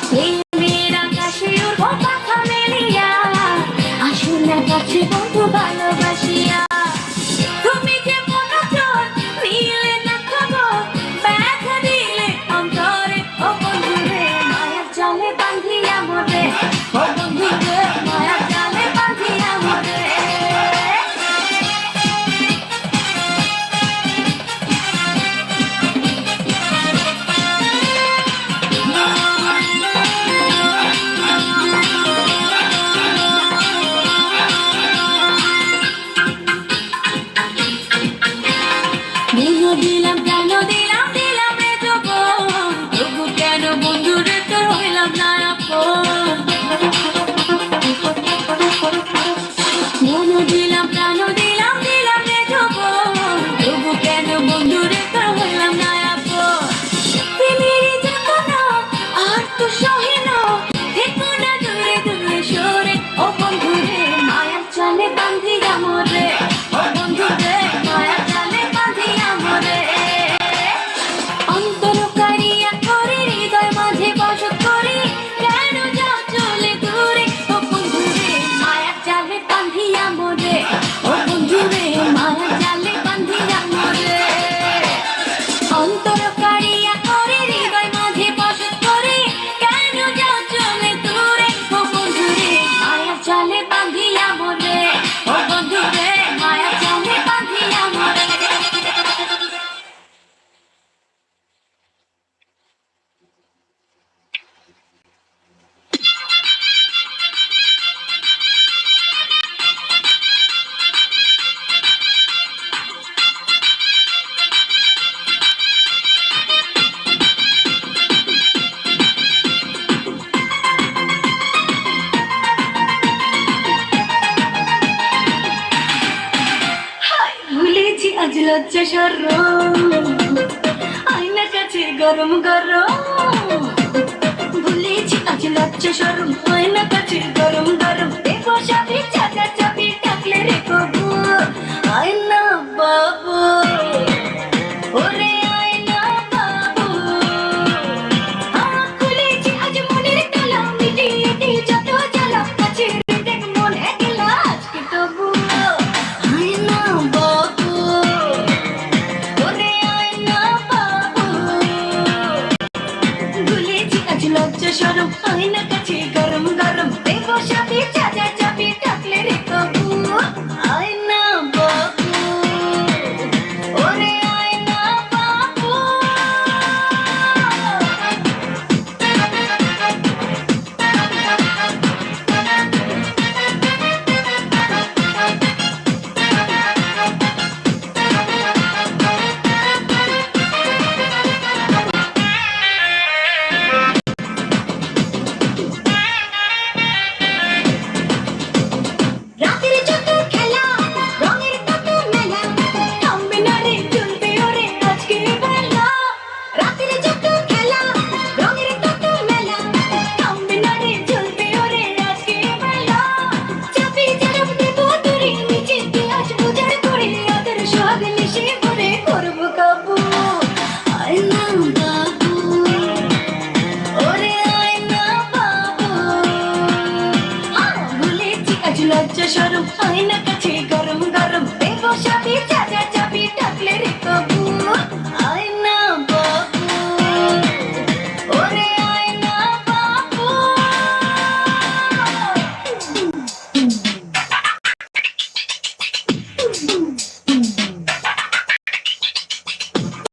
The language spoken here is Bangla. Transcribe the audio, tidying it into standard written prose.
প্রেমের আকাশে উড়বো পাখা মেলিয়া, আসুন না কাছে বন্ধু ভালোবাসিয়া। তুমি যে মনোযোগ নিলে না খবর, ব্যথা দিলে অন্তরে ও বন্ধু রে, মায়ার জালে বাঁধিয়া মোরে, ও বন্ধু রে মায়ার জালে বাঁধিয়া মোরে। দিলাম কেন দিলাম দিলাম রে যৌবন, তবু কেন বন্ধু রে তোর হইলাম না আপন। মন দিলাম প্রাণ দিলাম দিলাম রে যৌবন, তবু কেন বন্ধু রে তোর হইলাম না আপন। প্রেমের যাতনা আর তো সহে না, থেকো না দূরে দূরে সরে, ও বন্ধু রে মায়ার জালে বাঁধিয়া মোরে, ও বন্ধু রে মায়ার জালে বাঁধিয়া মোরে। অন্তর কারিয়া করে হৃদয় মাঝে বসত করি, কেন যাও চলে দূরে, ও বন্ধু রে মায়ার জালে বাঁধিয়া মোরে, ও বন্ধু রে মায়ার জালে বাঁধিয়া মোরে। অন্তর কারিয়া করে হৃদয় মাঝে বসত করি, কেন যাও চলে দূরে, ও বন্ধু রে মায়ার জালে বাঁধিয়া মোরে, ও বন্ধু রে মায়ার জালে বাঁধিয়া মোরে। ভুলেছি আজ লজ্জা সরম, আয়না কাছে গরম গরম। ভুলেছি আজ লজ্জা সরম, আয়না কাছে গরম গরম। দেখো চাবি চাকা চাবি ডাকলে রে কবু, আয়না বাবু ওরে আয়না বাবু। খুলেছি আজ মনের তালা, মিটিয়ে দি যত জ্বালা, কাছে দেখ মনে গেলা আজকে তবু, আয়না বাবু ওরে আয়না বাবু। ভুলেছি আজ লজ্জা সরম, আয়না কাছে